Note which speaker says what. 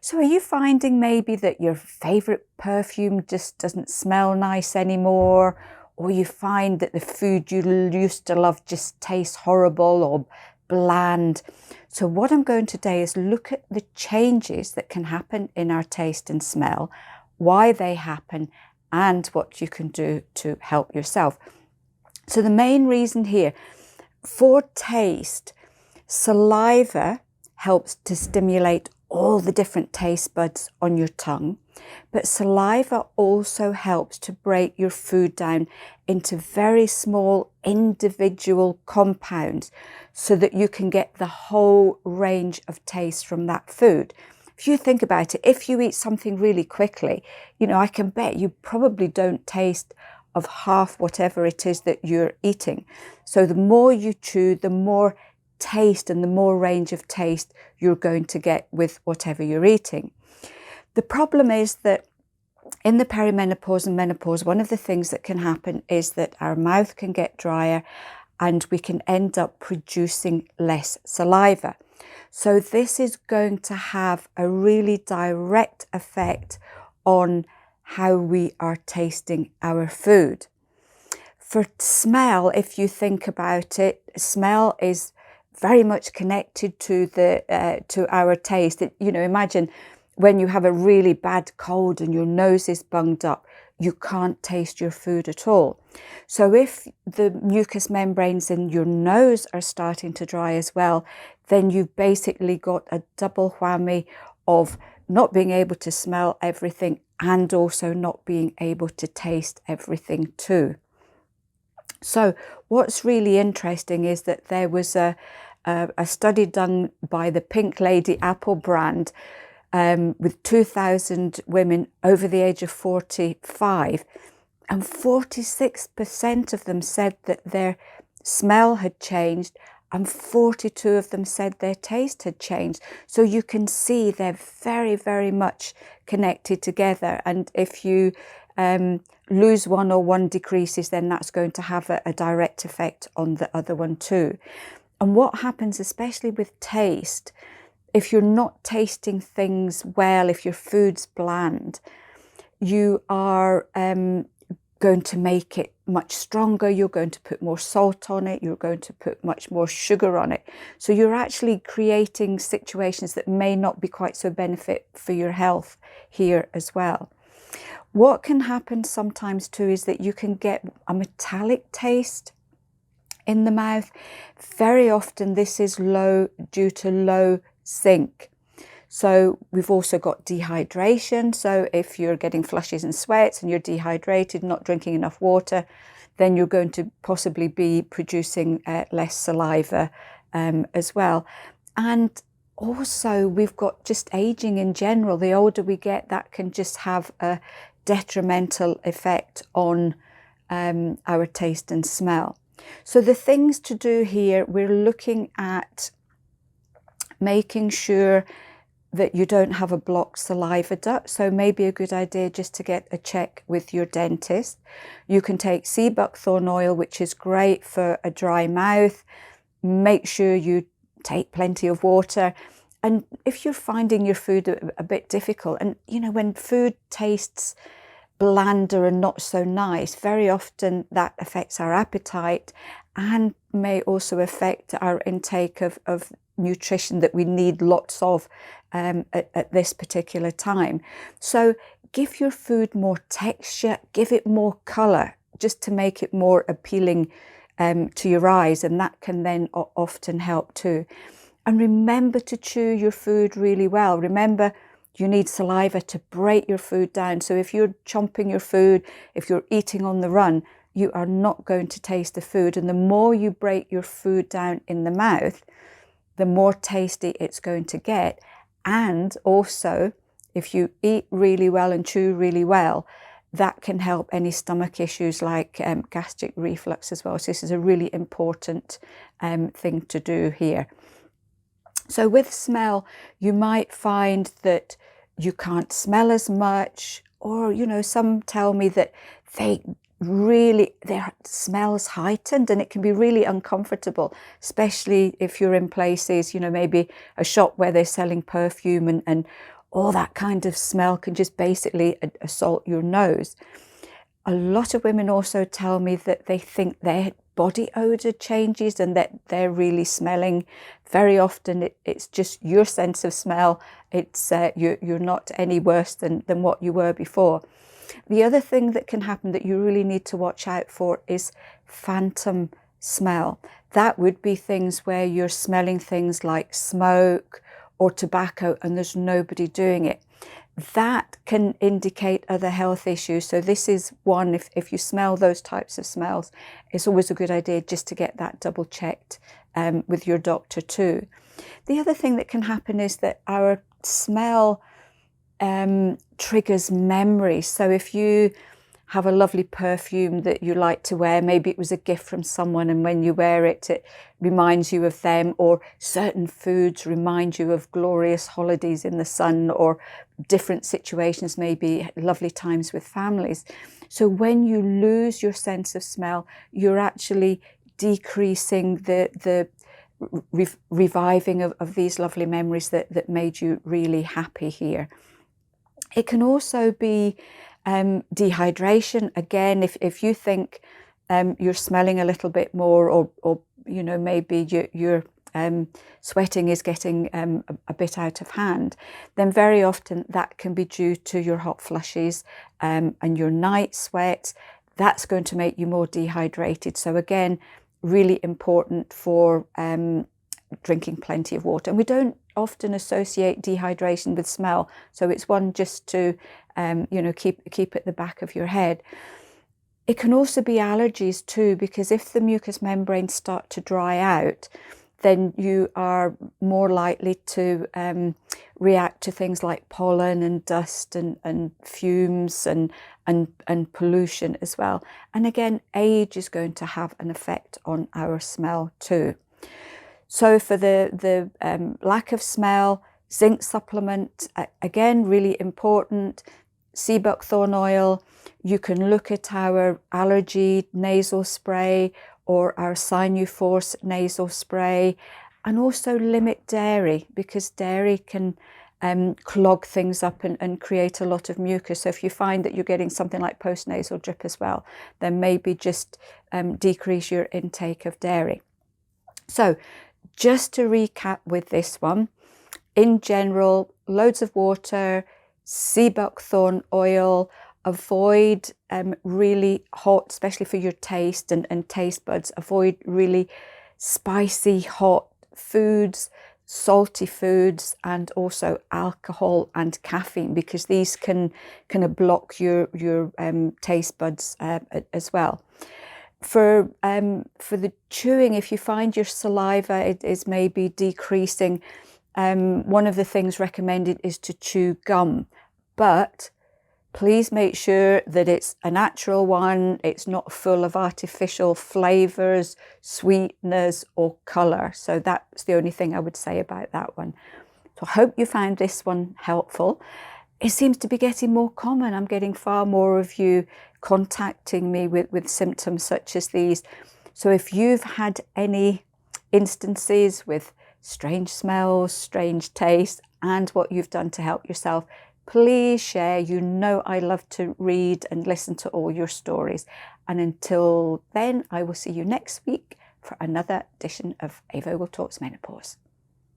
Speaker 1: So are you finding maybe that your favorite perfume just doesn't smell nice anymore? Or you find that the food you used to love just tastes horrible or bland? So what I'm going to do is look at the changes that can happen in our taste and smell, why they happen, and what you can do to help yourself. So the main reason here, for taste, saliva helps to stimulate all the different taste buds on your tongue, but saliva also helps to break your food down into very small individual compounds so that you can get the whole range of taste from that food. If you think about it, if you eat something really quickly, I can bet you probably don't taste of half whatever it is that you're eating. So the more you chew, the more taste and the more range of taste you're going to get with whatever you're eating. The problem is that in the perimenopause and menopause, one of the things that can happen is that our mouth can get drier and we can end up producing less saliva. So this is going to have a really direct effect on how we are tasting our food. For smell, if you think about it, smell is very much connected to our taste. Imagine when you have a really bad cold and your nose is bunged up, you can't taste your food at all. So if the mucous membranes in your nose are starting to dry as well, then you've basically got a double whammy of not being able to smell everything and also not being able to taste everything too. So what's really interesting is that there was a study done by the Pink Lady Apple brand with 2,000 women over the age of 45, and 46% of them said that their smell had changed and 42 of them said their taste had changed. So you can see they're very, very much connected together. And if you lose one or one decreases, then that's going to have a direct effect on the other one too. And what happens, especially with taste, if you're not tasting things well, if your food's bland, you are going to make it much stronger. You're going to put more salt on it. You're going to put much more sugar on it. So you're actually creating situations that may not be quite so benefit for your health here as well. What can happen sometimes too is that you can get a metallic taste in the mouth. Very often this is due to low zinc. So we've also got dehydration. So if you're getting flushes and sweats and you're dehydrated, not drinking enough water, then you're going to possibly be producing less saliva as well. And also we've got just aging in general. The older we get, that can just have a detrimental effect on our taste and smell. So the things to do here, we're looking at making sure that you don't have a blocked saliva duct. So maybe a good idea just to get a check with your dentist. You can take sea buckthorn oil, which is great for a dry mouth. Make sure you take plenty of water. And if you're finding your food a bit difficult, and when food tastes blander and not so nice, very often that affects our appetite and may also affect our intake of nutrition that we need lots of at this particular time. So give your food more texture, give it more colour, just to make it more appealing to your eyes, and that can then often help too. And remember to chew your food really well. Remember, you need saliva to break your food down. So if you're chomping your food, if you're eating on the run, you are not going to taste the food. And the more you break your food down in the mouth, the more tasty it's going to get. And also, if you eat really well and chew really well, that can help any stomach issues like gastric reflux as well. So this is a really important thing to do here. So with smell, you might find that you can't smell as much, or, some tell me that their smell's heightened and it can be really uncomfortable, especially if you're in places, maybe a shop where they're selling perfume and all that kind of smell can just basically assault your nose. A lot of women also tell me that they think their body odor changes and that they're really smelling. Very often it's just your sense of smell. It's you're not any worse than what you were before. The other thing that can happen that you really need to watch out for is phantom smell. That would be things where you're smelling things like smoke or tobacco and there's nobody doing it. That can indicate other health issues. So this is one, if you smell those types of smells, it's always a good idea just to get that double checked with your doctor too. The other thing that can happen is that our smell triggers memories. So if you have a lovely perfume that you like to wear, maybe it was a gift from someone, and when you wear it, it reminds you of them, or certain foods remind you of glorious holidays in the sun, or different situations, maybe lovely times with families. So when you lose your sense of smell, you're actually decreasing the reviving of these lovely memories that made you really happy here. It can also be dehydration. Again, if you think you're smelling a little bit more, or you know, maybe your sweating is getting a bit out of hand, then very often that can be due to your hot flushes and your night sweat. That's going to make you more dehydrated. So again, really important for drinking plenty of water. And we don't often associate dehydration with smell, so it's one just to you know, keep at the back of your head. It can also be allergies too, because if the mucous membranes start to dry out, then you are more likely to react to things like pollen and dust and fumes and pollution as well. And again, age is going to have an effect on our smell too. So for the lack of smell, zinc supplement, again, really important. Sea buckthorn oil. You can look at our allergy nasal spray or our Sinuforce nasal spray, and also limit dairy, because dairy can clog things up and create a lot of mucus. So if you find that you're getting something like postnasal drip as well, then maybe just decrease your intake of dairy. So just to recap with this one, in general, loads of water, sea buckthorn oil, avoid really hot, especially for your taste and taste buds, avoid really spicy, hot foods, salty foods, and also alcohol and caffeine, because these can kind of block your taste buds as well. For the chewing, if you find your saliva is maybe decreasing, one of the things recommended is to chew gum, but please make sure that it's a natural one. It's not full of artificial flavors, sweeteners, or color. So that's the only thing I would say about that one. So I hope you found this one helpful. It seems to be getting more common. I'm getting far more of you contacting me with symptoms such as these. So if you've had any instances with strange smells, strange tastes, and what you've done to help yourself, please share. You know I love to read and listen to all your stories. And until then, I will see you next week for another edition of A Vogel Talks Menopause.